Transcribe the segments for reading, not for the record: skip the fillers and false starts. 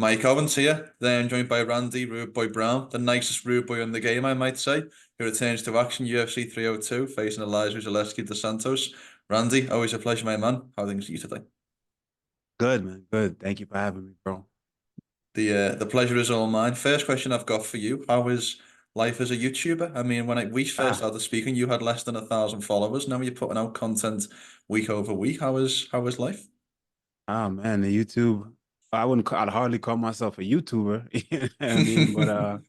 Mike Owens here. Then joined by Randy Rude Boy Brown, the nicest rude boy in the game, I might say, who returns to action UFC 302, facing Elizeu Zaleski dos Santos. Randy, always a pleasure, my man. How are things for you today? Good, man. Good. Thank you for having me, bro. The pleasure is all mine. First question I've got for you: how is life as a YouTuber? I mean, we first Ah, started speaking, you had less than 1,000 followers. Now you're putting out content week over week. How is life? man, the YouTube. I'd hardly call myself a YouTuber. You know what I mean? But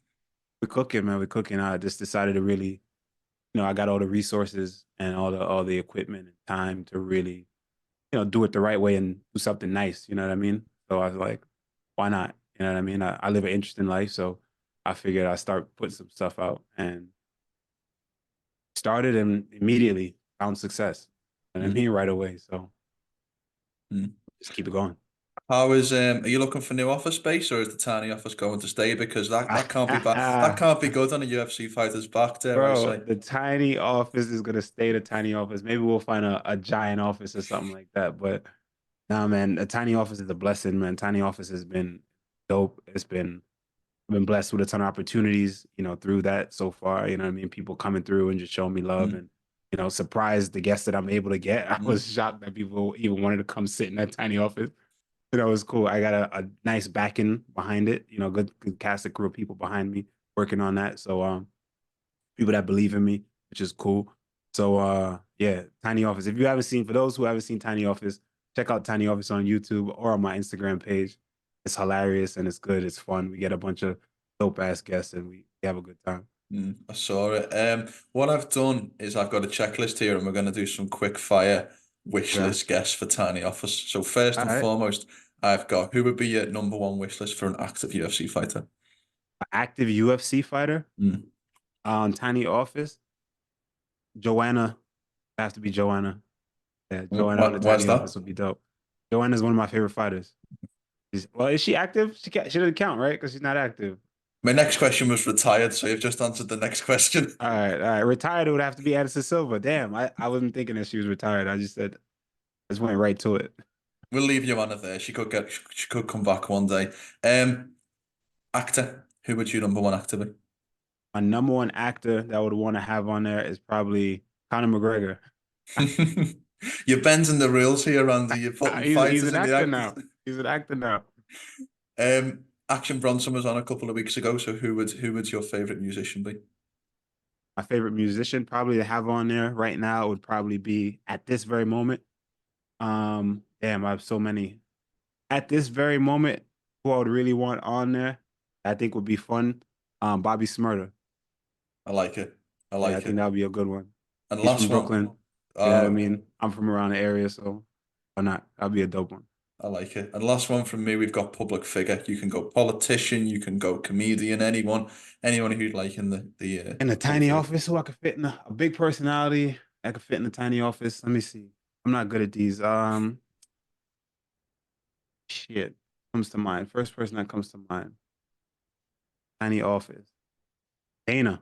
we're cooking, man. We're cooking. I just decided to really, I got all the resources and all the equipment and time to really, do it the right way and do something nice. You know what I mean? So I was like, why not? You know what I mean? I live an interesting life, so I figured I'd start putting some stuff out and started and immediately found success. And I Mm, mean, right away. So mm. just keep it going. How is are you looking for new office space, or is the tiny office going to stay? Because that can't be bad. That can't be good on a UFC fighter's back, dare I Bro, say. the tiny office is gonna stay the tiny office. Maybe we'll find a giant office or something like that. But nah, man, a tiny office is a blessing, man. Tiny office has been dope. I've been blessed with a ton of opportunities, through that so far. You know what I mean? People coming through and just showing me love Mm, and surprised the guests that I'm able to get. I mm, was shocked that people even wanted to come sit in that tiny office. It was cool. I got a nice backing behind it, good cast of crew of people behind me working on that. So people that believe in me, which is cool. So yeah, Tiny Office. If you haven't seen, for those who haven't seen Tiny Office, check out Tiny Office on YouTube or on my Instagram page. It's hilarious and it's good. It's fun. We get a bunch of dope ass guests and we have a good time. I saw it. What I've done is I've got a checklist here, and we're going to do some quick fire wish Yeah. list guests for tiny office. So first All and right. foremost, I've got who would be your number one wish list for an active UFC fighter? An active UFC fighter Mm. on Tiny Office. Joanna. Have to be Joanna. Yeah, Joanna on the Why's Tiny that? Office would be dope. Joanna is one of my favorite fighters. Well, is she active? She doesn't count, right? Because she's not active. My next question was retired, so you've just answered the next question. All right, all right. Retired, it would have to be Anderson Silva. Damn, I wasn't thinking that she was retired. I just went right to it. We'll leave Joanna there. She could come back one day. Actor. Who would you number one actor be? My number one actor that I would want to have on there is probably Conor McGregor. You're bending the rules here, Randy. You're putting He's fighters an in the actor actors. now. He's an actor now. Action Bronson was on a couple of weeks ago. So who would your favorite musician be? My favorite musician probably to have on there right now would probably be at this very moment. Damn, I have so many. At this very moment, who I would really want on there, I think would be fun. Bobby Smurda. I like it. I Yeah, I like think it. that would be a good one. And He's from last one. Brooklyn. You know what I Uh, mean? I'm from around the area, so why not? That'd be a dope one. I like it. And last one from me, we've got public figure. You can go politician, you can go comedian, anyone who'd like in the In a public tiny figure. office, who I could fit in a big personality that could fit in a tiny office. Let me see. I'm not good at these. Shit comes to mind. First person that comes to mind. Tiny office. Dana.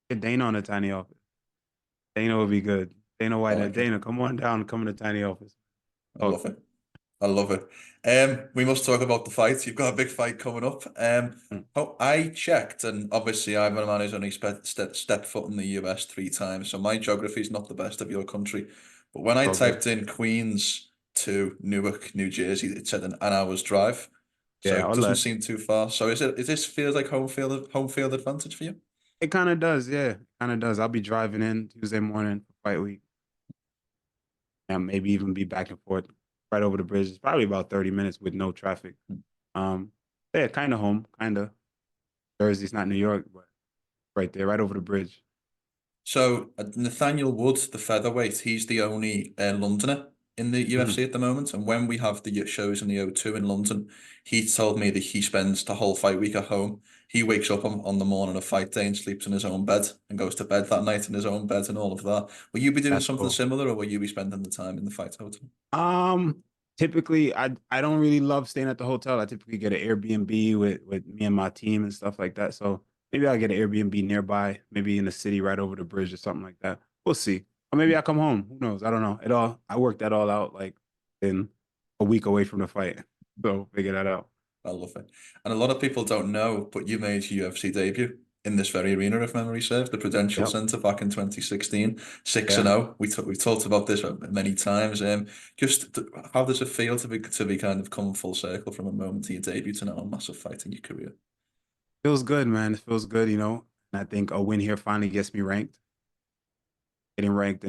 Get Dana on a tiny office. Dana would be good. Dana I White. like it. Dana, come on down. Come in the tiny office. I Talk love to me. it. I love it. We must talk about the fights. You've got a big fight coming up. Mm, I checked, and obviously I'm a man who's only stepped foot in the US 3 times, so my geography is not the best of your country. But when it's I all good. typed in Queens to Newark, New Jersey, it said an hour's drive. So Yeah, it or doesn't less. seem too far. So is this feels like home field advantage for you? It kind of does. Yeah, kind of does. I'll be driving in Tuesday morning for fight week. And maybe even be back and forth right over the bridge. It's probably about 30 minutes with no traffic. Um, yeah, kind of home, kind of. Jersey's not New York, but right there, right over the bridge. So Nathaniel Wood, the featherweight, he's the only Londoner in the Mhm. UFC at the moment. And when we have the shows in the O2 in London, he told me that he spends the whole fight week at home. He wakes up on the morning of fight day and sleeps in his own bed and goes to bed that night in his own bed and all of that. Will you be doing That's something cool. similar, or will you be spending the time in the fight hotel? Um, Typically, I don't really love staying at the hotel. I typically get an Airbnb with me and my team and stuff like that. So maybe I'll get an Airbnb nearby, maybe in the city right over the bridge or something like that. We'll see. Or maybe I come home. Who knows? I don't know. I worked that all out like in a week away from the fight. So figure that out. I love it. And a lot of people don't know, but you made your UFC debut in this very arena, if memory serves, the Prudential Yep. Centre back in 2016, 6 and Yeah. 0. We've talked about this many times. How does it feel to be kind of come full circle from a moment of your debut to now a massive fight in your career? Feels good, man. It feels good, you know. And I think a win here finally gets me ranked. Getting ranked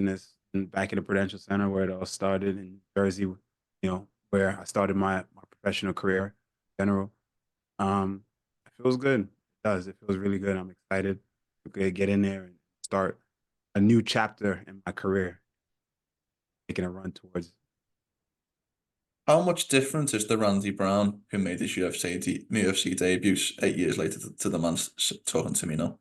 back in the Prudential Center where it all started in Jersey, you know, where I started my professional career in general. Um, it feels good. It does. It feels really good. I'm excited to get in there and start a new chapter in my career, making a run towards. How much different is the Randy Brown who made his UFC debut 8 years later to the man talking to me now?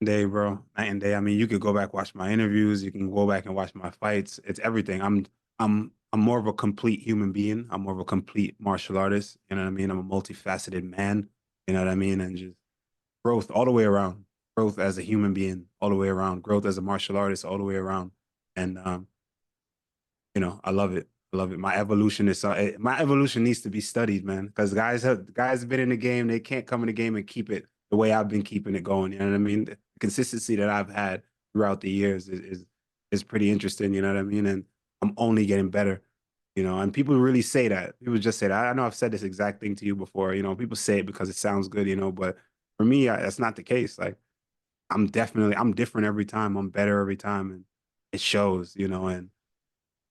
Day, bro, night and day. I mean, you could go back watch my interviews. You can go back and watch my fights. It's everything. I'm more of a complete human being. I'm more of a complete martial artist. You know what I mean? I'm a multifaceted man. You know what I mean? And just growth all the way around. Growth as a human being all the way around. Growth as a martial artist all the way around. And you know, I love it. I love it. My evolution needs to be studied, man. Because guys have been in the game. They can't come in the game and keep it the way I've been keeping it going. You know what I mean? The consistency that I've had throughout the years is pretty interesting. You know what I mean? And I'm only getting better. You know, and people really say that. People just say that. I know I've said this exact thing to you before. You know, people say it because it sounds good. You know, but for me, that's not the case. Like I'm different every time. I'm better every time, and it shows. You know, and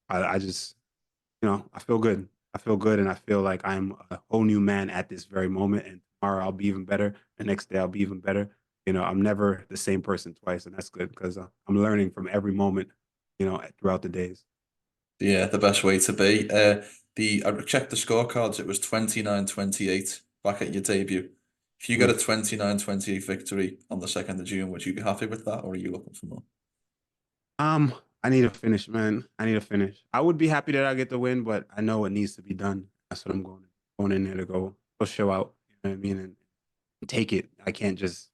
I just you know, I feel good. I feel good, and I feel like I'm a whole new man at this very moment. And tomorrow I'll be even better. The next day I'll be even better. You know, I'm never the same person twice, and that's good because I'm learning from every moment. You know, throughout the days. Yeah, the best way to be. I checked the scorecards. It was 29-28 back at your debut. If you get a Mm. 29-28 victory on the 2nd of June, would you be happy with that, or are you looking for more? Um, I need to finish, man. I need to finish. I would be happy that I get the win, but I know it needs to be done. That's what I'm going in there to go show out. You know what I mean? And take it. I can't just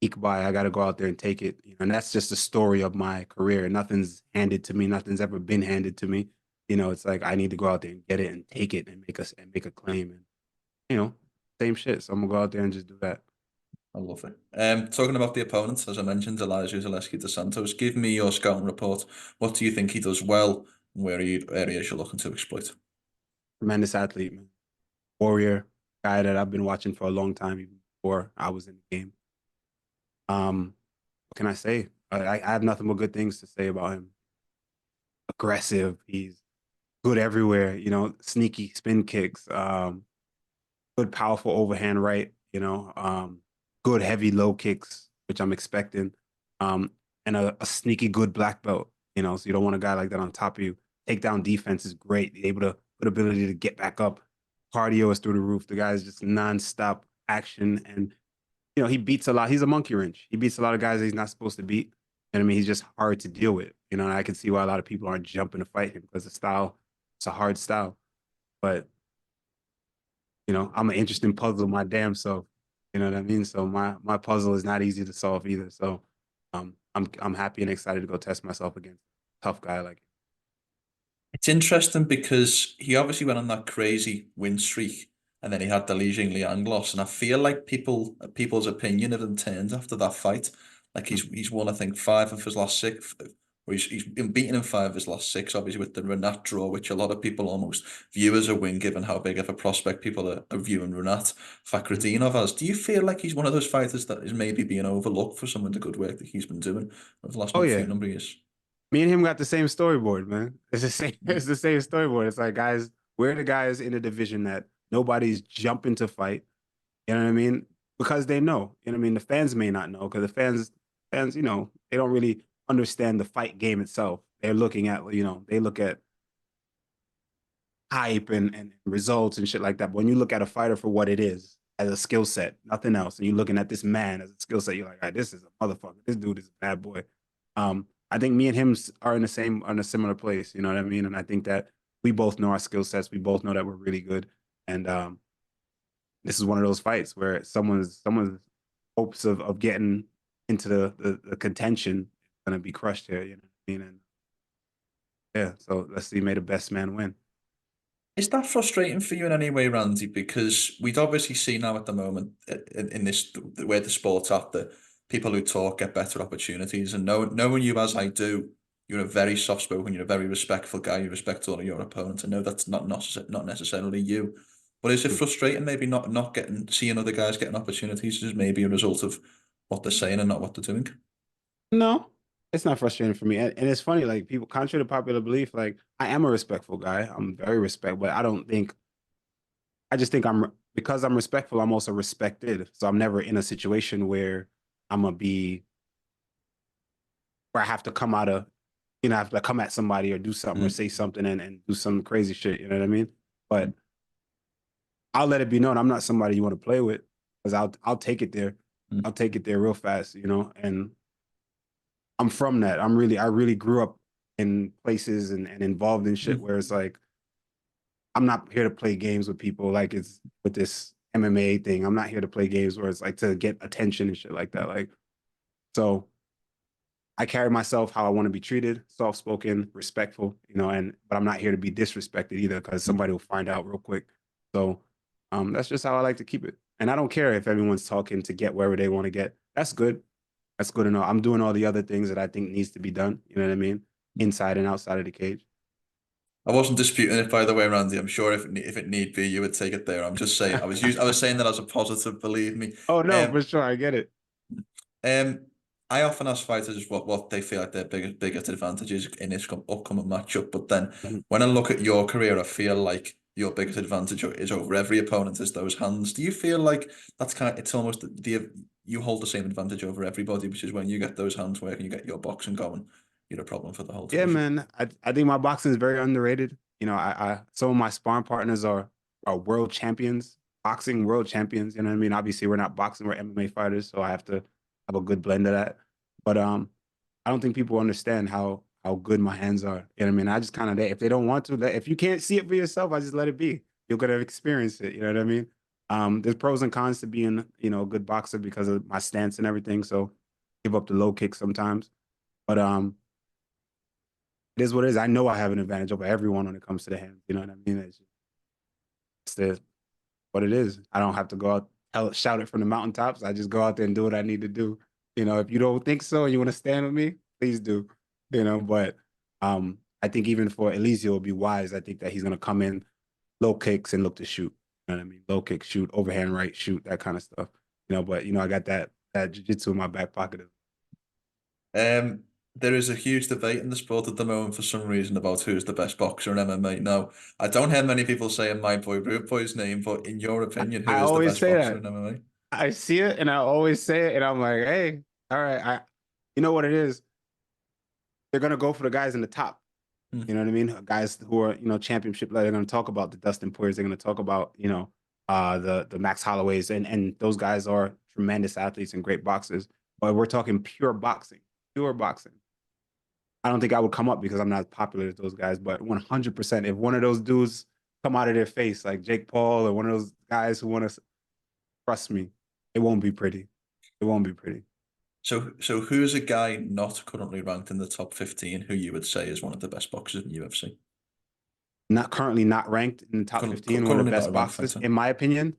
eke by. I got to go out there and take it. You know, and that's just the story of my career. Nothing's handed to me. Nothing's ever been handed to me. You know, it's like I need to go out there and get it and take it and make a claim. And you know, same shit. So I'm gonna go out there and just do that. I love it. Talking about the opponents, as I mentioned, Elizeu Zaleski dos Santos, give me your scouting report. What do you think he does well, and where are you areas you're looking to exploit? Tremendous athlete, man. Warrior, guy that I've been watching for a long time, even before I was in the game. What can I say? I have nothing but good things to say about him. Aggressive. He's good everywhere. You know, sneaky spin kicks. Good powerful overhand right. You know, good heavy low kicks, which I'm expecting. Um, and a sneaky good black belt. You know, so you don't want a guy like that on top of you. Takedown defense is great. Able to good ability to get back up. Cardio is through the roof. The guy is just nonstop action and you know, he beats a lot. He's a monkey wrench. He beats a lot of guys that he's not supposed to beat. And I mean, he's just hard to deal with. You know, and I can see why a lot of people aren't jumping to fight him because the style, it's a hard style. But, you know, I'm an interesting puzzle my damn self. You know what I mean? So my puzzle is not easy to solve either. So I'm happy and excited to go test myself against a tough guy like him. It's interesting because he obviously went on that crazy win streak, and then he had the Li Jingliang loss, and I feel like people's opinion of him turned after that fight. Like Mm. he's won, I think, 5 of his last 6, or he's been beaten in 5 of his last 6, obviously with the Renat draw, which a lot of people almost view as a win, given how big of a prospect people are viewing Renat Mm. Fakhretdinov as. Do you feel like he's one of those fighters that is maybe being overlooked for some of the good work that he's been doing over the last Oh few yeah. number of years? Me and him got the same storyboard, man. It's the same. It's the same storyboard. It's like guys, we're the guys in a division that nobody's jumping to fight. You know what I mean? Because they know. You know what I mean? The fans may not know because the fans, you know, they don't really understand the fight game itself. They're looking at, you know, they look at hype and results and shit like that. But when you look at a fighter for what it is, as a skill set, nothing else, and you're looking at this man as a skill set, you're like, all right, this is a motherfucker. This dude is a bad boy. I think me and him are in a similar place. You know what I mean? And I think that we both know our skill sets. We both know that we're really good. And this is one of those fights where someone's hopes of getting into the contention is gonna be crushed here. You know what I mean? And yeah, so let's see, may the best man win. Is that frustrating for you in any way, Randy? Because we'd obviously see now at the moment in this where the sport's at that people who talk get better opportunities. And knowing you as I do, you're a very soft spoken, you're a very respectful guy. You respect all of your opponents. I know that's not necessarily you, but is it frustrating maybe not getting seeing other guys getting opportunities is maybe a result of what they're saying and not what they're doing? No, it's not frustrating for me. And it's funny, like people, contrary to popular belief, like I am a respectful guy. I'm very respectful, but I just think because I'm respectful, I'm also respected. So I'm never in a situation where I'm gonna be where I have to come out of, I have to come at somebody or do something or Mm. say something and do some crazy shit. You know what I mean? But I'll let it be known I'm not somebody you want to play with because I'll take it there. Mm. I'll take it there real fast, and I'm from that. I really grew up in places and involved in shit Mm. where it's like I'm not here to play games with people like it's with this MMA thing. I'm not here to play games where it's like to get attention and shit like that. Like so I carry myself how I want to be treated, soft spoken, respectful, but I'm not here to be disrespected either because Mm. somebody will find out real quick. So that's just how I like to keep it. And I don't care if everyone's talking to get wherever they want to get. That's good. That's good enough. I'm doing all the other things that I think needs to be done. You know what I mean? Inside and outside of the cage. I wasn't disputing it, by the way, Randy. I'm sure if it need be, you would take it there. I'm just saying I was saying that as a positive. Believe me. Oh no, Um, for sure. I get it. um, I often ask fighters what they feel like their biggest advantages in this upcoming matchup. But then Mhm. when I look at your career, I feel like your biggest advantage is over every opponent is those hands. Do you feel like that's it's almost you hold the same advantage over everybody, which is when you get those hands working, you get your boxing going, you're a problem for the whole Yeah, division. man. I think my boxing is very underrated. I some of my sparring partners are world champions, boxing world champions. You know what I mean? Obviously, we're not boxing, we're MMA fighters, so I have to have a good blend of that. But I don't think people understand how good my hands are. You know what I mean? I just kind of if they don't want to, if you can't see it for yourself, I just let it be. You're gonna experience it. You know what I mean? There's pros and cons to being, a good boxer because of my stance and everything. So give up the low kick sometimes. But it is what it is. I know I have an advantage over everyone when it comes to the hands. You know what I mean? It's what it is. I don't have to go out shout it from the mountaintops. I just go out there and do what I need to do. If you don't think so and you want to stand with me, please do. But I think even for Elizeu, it'll be wise. I think that he's gonna come in low kicks and look to shoot. You know what I mean? Low kick, shoot, overhand right, shoot, that kind of stuff. But I got that jiu-jitsu in my back pocket. Um, there is a huge debate in the sport at the moment for some reason about who's the best boxer in MMA. Now, I don't hear many people saying my boy Rude Boy's name, but in your opinion, who I is the always best say boxer that. in MMA? I see it and I always say it, and I'm like, hey, all right, you know what it is? They're gonna go for the guys in the top. Hmm. You know what I mean? Guys who are, championship level. They're gonna talk about the Dustin Poiriers. They're gonna talk about, the Max Holloways, and those guys are tremendous athletes and great boxers. But we're talking pure boxing, pure boxing. I don't think I would come up because I'm not as popular as those guys. But 100%, if one of those dudes come out of their face like Jake Paul or one of those guys who want to trust me, it won't be pretty. It won't be pretty. So who's a guy not currently ranked in the top 15 who you would say is one of the best boxers in UFC? Not currently not ranked in the top 15, one of the Currently not a best ranked boxers, fighter. in my opinion,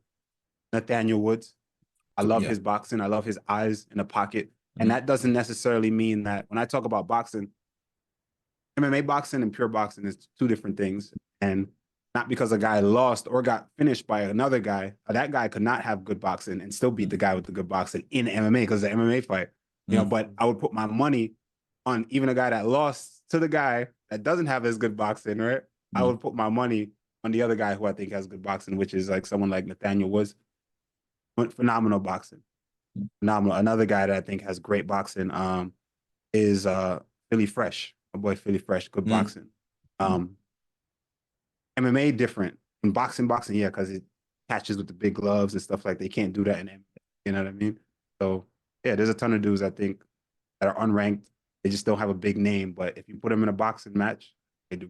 Nathaniel Woods. I love Yeah. his boxing. I love his eyes in the pocket. And Mhm. that doesn't necessarily mean that when I talk about boxing, MMA boxing and pure boxing is two different things. And not because a guy lost or got finished by another guy, that guy could not have good boxing and still beat the guy with the good boxing in MMA because the MMA fight. Mm. But I would put my money on even a guy that lost to the guy that doesn't have as good boxing, right? I Mm. would put my money on the other guy who I think has good boxing, which is like someone like Nathaniel Woods. Phenomenal boxing. Mm. Phenomenal. Another guy that I think has great boxing is Philly Fresh. My boy Philly Fresh, good Mm. boxing. Um, MMA different. In boxing, yeah, because it catches with the big gloves and stuff like they can't do that in MMA. You know what I mean? So yeah, there's a ton of dudes I think that are unranked. They just don't have a big name, but if you put them in a boxing match, they do.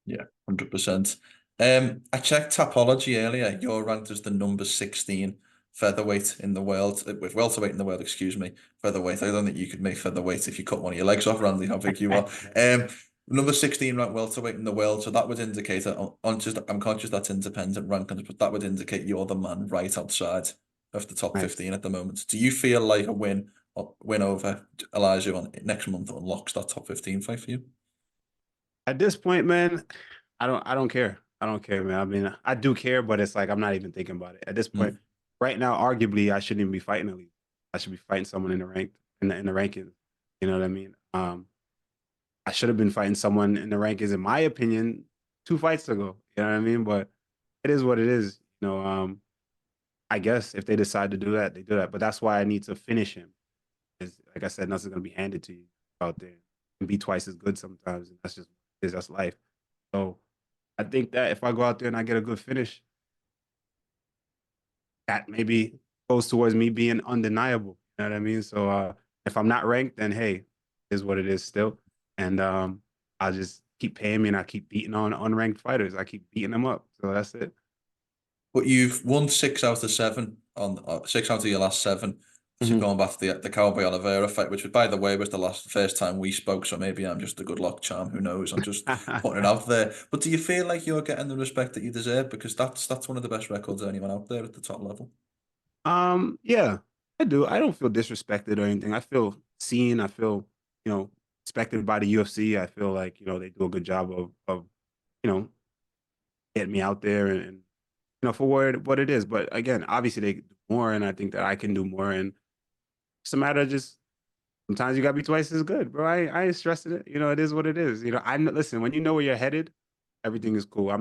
Yeah, 100%. I checked Tapology earlier. You're ranked as the number 16 featherweight in the world, with welterweight in the world, excuse me, featherweight. I don't think you could make featherweight if you cut one of your legs off, Randy, how big you are. Um, Number 16 ranked welterweight in the world, so that would indicate that I'm conscious that's independent rankings, but that would indicate you're the man right outside of the top Nice. 15 at the moment. Do you feel like a win over Elizeu on next month unlocks that top 15 fight for you? At this point, man, I don't care. I don't care, man. I mean, I do care, but it's like I'm not even thinking about it. At this point, Mm. right now, arguably, I shouldn't even be fighting Elite. I should be fighting someone in the rankings. You know what I mean? I should have been fighting someone in the rankings, in my opinion, 2 fights ago. You know what I mean? But it is what it is. I guess if they decide to do that, they do that. But that's why I need to finish him. Like I said, nothing's gonna be handed to you out there. And be twice as good sometimes, and that's life. So I think that if I go out there and I get a good finish, that maybe goes towards me being undeniable. You know what I mean? So if I'm not ranked, then hey, is what it is still. And I'll just keep paying me and I keep beating on unranked fighters. I keep beating them up. So that's it. But you've won 6 out of 7 on 6 out of your last 7. So Mhm. going back to the Cowboy Oliveira fight, which by the way was the first time we spoke. So maybe I'm just a good luck charm. Who knows? I'm just putting it out there. But do you feel like you're getting the respect that you deserve? Because that's one of the best records of anyone out there at the top level. Yeah, I do. I don't feel disrespected or anything. I feel seen. I feel, respected by the UFC. I feel like, they do a good job of, you know, getting me out there and for what it is. But again, obviously they can do more, and I think that I can do more. And it's a matter of just sometimes you gotta be twice as good, bro. I ain't stressing it. It is what it is. Listen, when you know where you're headed, everything is cool. I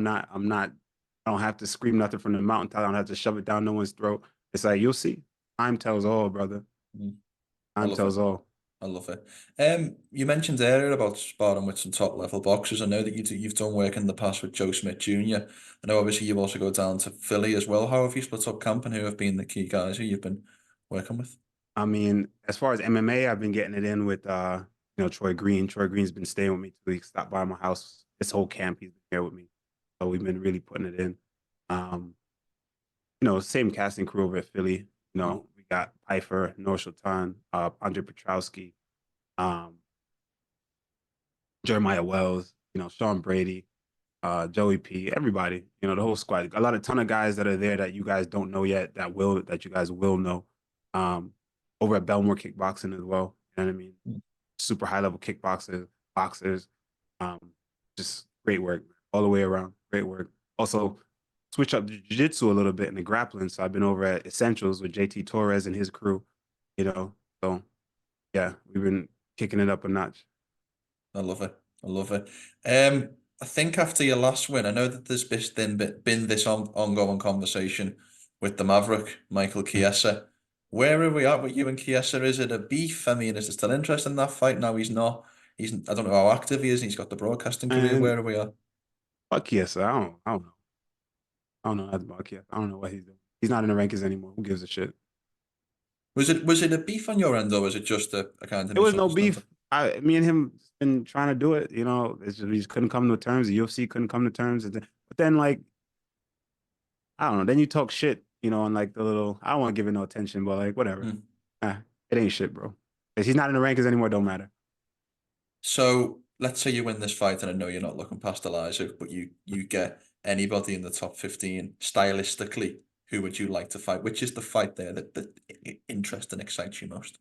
don't have to scream nothing from the mountaintop. I don't have to shove it down no one's throat. It's like you'll see. Time tells all, brother. Mm. I Time love it. tells all. I love it. You mentioned earlier about sparring with some top level boxers. I know that you've done work in the past with Joe Smith Jr. I know obviously you also go down to Philly as well. How have you split up camp and who have been the key guys who you've been working with? I mean, as far as MMA, I've been getting it in with Troy Green. Troy Green's been staying with me 2 weeks, stopped by my house. This whole camp, he's been here with me. So we've been really putting it in. Um, same casting crew over at Philly. We got Pfeiffer, Noor Sultan, Andre Petrowski, um, Jeremiah Wells, Sean Brady, Joey P, everybody, the whole squad. A ton of guys that are there that you guys don't know yet that you guys will know. Um, over at Belmore Kickboxing as well. You know what I mean? Mm. Super high level kickboxers, boxers. Um, just great work all the way around. Great work. Also, switch up jiu-jitsu a little bit in the grappling. So I've been over at Essentials with JT Torres and his crew, So yeah, we've been kicking it up a notch. I love it. I love it. I think after your last win, I know that there's been this ongoing conversation with the Maverick, Michael Chiesa. Where are we at with you and Chiesa? Is it a beef? I mean, is there still interest in that fight? Now he's not. I don't know how active he is. He's got the broadcasting career. And Where are we at? fuck Kiesa. I don't know. I don't know nothing about Kiesa. I don't know what he's doing. He's not in the rankings anymore. Who gives a shit? Was it a beef on your end, or was it just a kind of It was no misunderstanding? beef. Me and him been trying to do it. We just couldn't come to terms. The UFC couldn't come to terms. But then, like, I don't know. Then you talk shit, on like the little. I don't want to give it no attention, but like, whatever. Hmm. It ain't shit, bro. If he's not in the rankings anymore, don't matter. So let's say you win this fight, and I know you're not looking past Elizeu, but you get anybody in the top 15 stylistically. Who would you like to fight? Which is the fight there that interests and excites you most?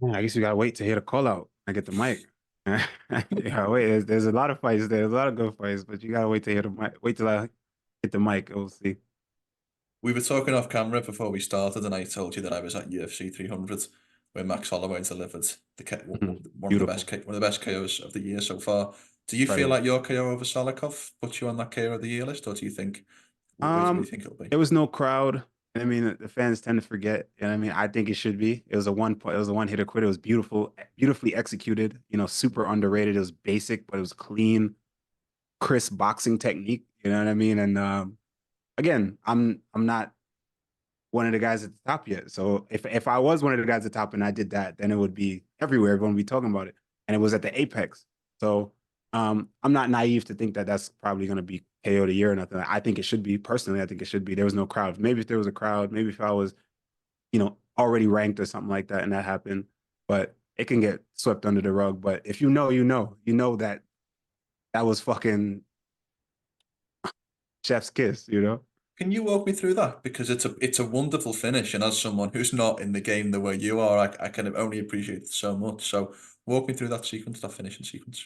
Yeah, I guess you gotta wait to hear the call out. I get the mic. Yeah, wait. There's a lot of fights there. There's a lot of good fights, but you gotta wait to hear the mic. Wait till I hit the mic. We'll see. We were talking off camera before we started, and I told you that I was at UFC 300, where Max Holloway delivered Mhm. one of the Beautiful. best KOs of the year so far. Do you feel Incredible. like your KO over Salikhov puts you on that KO of the year list, or do you think where do you Um, think it'll be? there was no crowd. I mean, the fans tend to forget. And I mean, I think it should be. It was a one point. It was a one hitter quit. It was beautiful, beautifully executed. Super underrated. It was basic, but it was clean, crisp boxing technique. You know what I mean? And again, I'm not one of the guys at the top yet. So if I was one of the guys at the top and I did that, then it would be everywhere. Everyone would be talking about it, and it was at the apex. So I'm not naive to think that that's probably going to be KO of the year or nothing. I think it should be. Personally, I think it should be. There was no crowd. Maybe if there was a crowd, maybe if I was, already ranked or something like that, and that happened. But it can get swept under the rug. But if you know, you know that that was fucking chef's kiss, you know? Can you walk me through that? Because it's a wonderful finish, and as someone who's not in the game the way you are, I can only appreciate it so much. So walk me through that sequence, that finishing sequence.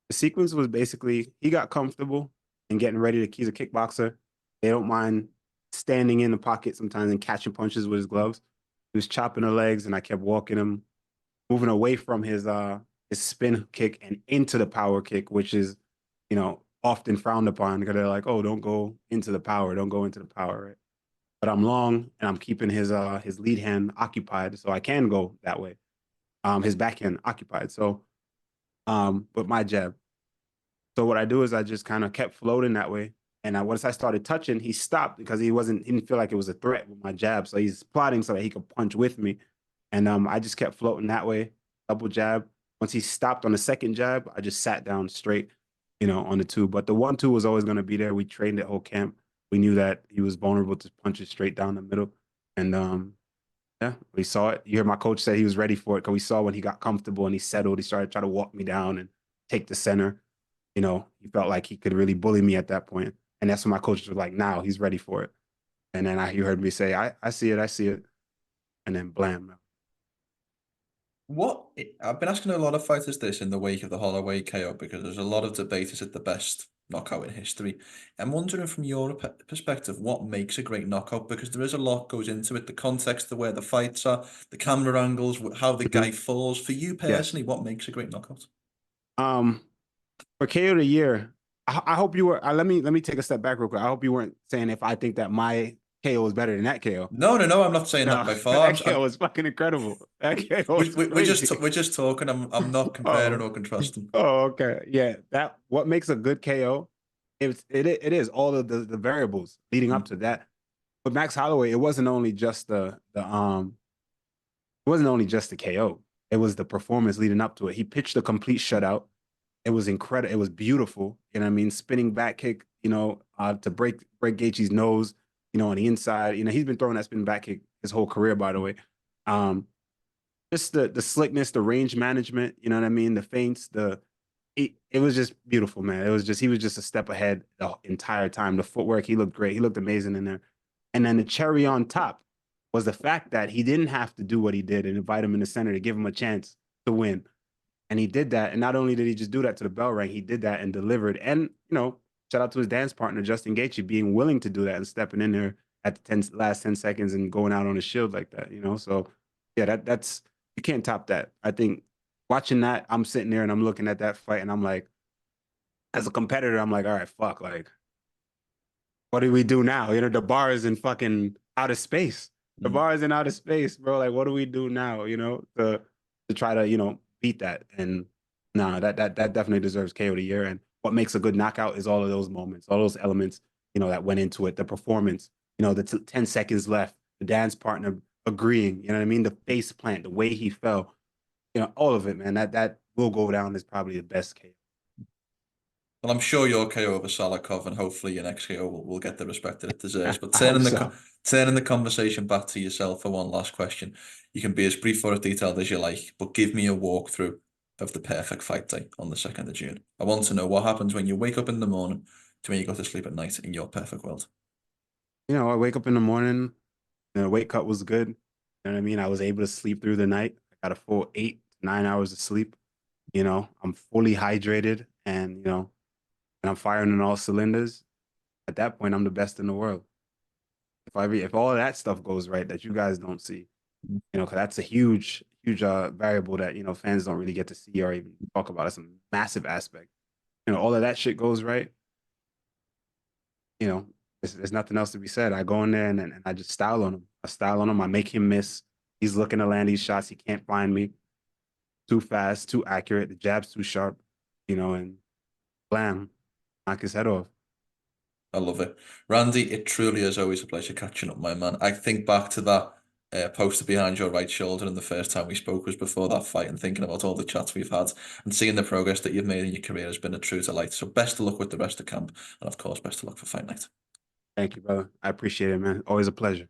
The sequence was basically he got comfortable and getting ready to. He's a kickboxer. They don't mind standing in the pocket sometimes and catching punches with his gloves. He was chopping the legs, and I kept walking him, moving away from his spin kick and into the power kick, which is, often frowned upon because they're like, oh, don't go into the power, don't go into the power, right? But I'm long and I'm keeping his lead hand occupied, so I can go that way. His backhand occupied. So, but my jab. So what I do is I just kind of kept floating that way. And once I started touching, he stopped because he didn't feel like it was a threat with my jab. So he's plotting so that he could punch with me. And I just kept floating that way, double jab. Once he stopped on the second jab, I just sat down straight, on the two. But the 1-2 was always going to be there. We trained the whole camp. We knew that he was vulnerable to punches straight down the middle. And yeah, we saw it. You hear my coach say he was ready for it because we saw when he got comfortable and he settled, he started trying to walk me down and take the center. He felt like he could really bully me at that point. And that's when my coaches were like, now he's ready for it. And then you heard me say, I see it, I see it. And then blam. What I've been asking a lot of fighters this in the wake of the Holloway KO because there's a lot of debate, is it the best knockout in history? I'm wondering from your perspective, what makes a great knockout? Because there is a lot goes into it, the context of where the fights are, the camera angles, how the Mhm. guy falls. For you Yes. personally, what makes a great knockout? Um, for KO of the year, I hope you were. Let me take a step back real quick. I hope you weren't saying if I think that my KO is better than that KO. No, no, no. I'm not saying that No, by far. that KO was fucking incredible. That KO was crazy. We're just talking. I'm not comparing Oh, or contrasting. oh, okay, yeah. That what makes a good KO. It is all of the variables leading up Mm. to that. But Max Holloway, it wasn't only just the KO. It was the performance leading up to it. He pitched a complete shutout. It was incredible. It was beautiful. You know what I mean? Spinning back kick, to break Gaethje's nose, on the inside. He's been throwing that spinning back kick his whole career, by the way. Um, just the slickness, the range management, you know what I mean? The feints, it was just beautiful, man. He was just a step ahead the entire time. The footwork, he looked great. He looked amazing in there. And then the cherry on top was the fact that he didn't have to do what he did and invite him in the center to give him a chance to win. And he did that. And not only did he just do that to the bell ring, he did that and delivered. And, shout out to his dance partner, Justin Gaethje, being willing to do that and stepping in there at the last 10 seconds and going out on a shield like that, So, yeah, that's, you can't top that. I think watching that, I'm sitting there and I'm looking at that fight and I'm like, as a competitor, I'm like, all right, fuck, like, what do we do now? The bar is in fucking outer space. The Mm. bar is in outer space, bro. Like, what do we do now? To try to beat that. And no, that definitely deserves KO of the year. And what makes a good knockout is all of those moments, all those elements, that went into it. The performance, the 10 seconds left, the dance partner agreeing. You know what I mean? The face plant, the way he fell. All of it, man. That will go down as probably the best KO. Well, I'm sure your KO over Salikhov and hopefully your next KO will get the respect that it deserves. But I hope so. turning the conversation back to yourself for one last question, you can be as brief or as detailed as you like, but give me a walkthrough of the perfect fight day on the 2nd of June. I want to know what happens when you wake up in the morning to when you go to sleep at night in your perfect world. I wake up in the morning. The weight cut was good. You know what I mean? I was able to sleep through the night. I got a full 8 to 9 hours of sleep. I'm fully hydrated and I'm firing on all cylinders. At that point, I'm the best in the world. If all of that stuff goes right that you guys don't see, because that's a huge, huge variable that, fans don't really get to see or even talk about. It's a massive aspect. All of that shit goes right. There's nothing else to be said. I go in there and I just style on him. I style on him. I make him miss. He's looking to land these shots. He can't find me. Too fast, too accurate. The jab's too sharp, and blam, knock his head off. I love it. Randy, it truly is always a pleasure catching up, my man. I think back to that poster behind your right shoulder, and the first time we spoke was before that fight, and thinking about all the chats we've had and seeing the progress that you've made in your career has been a true delight. So best of luck with the rest of camp, and of course, best of luck for fight night. Thank you, brother. I appreciate it, man. Always a pleasure.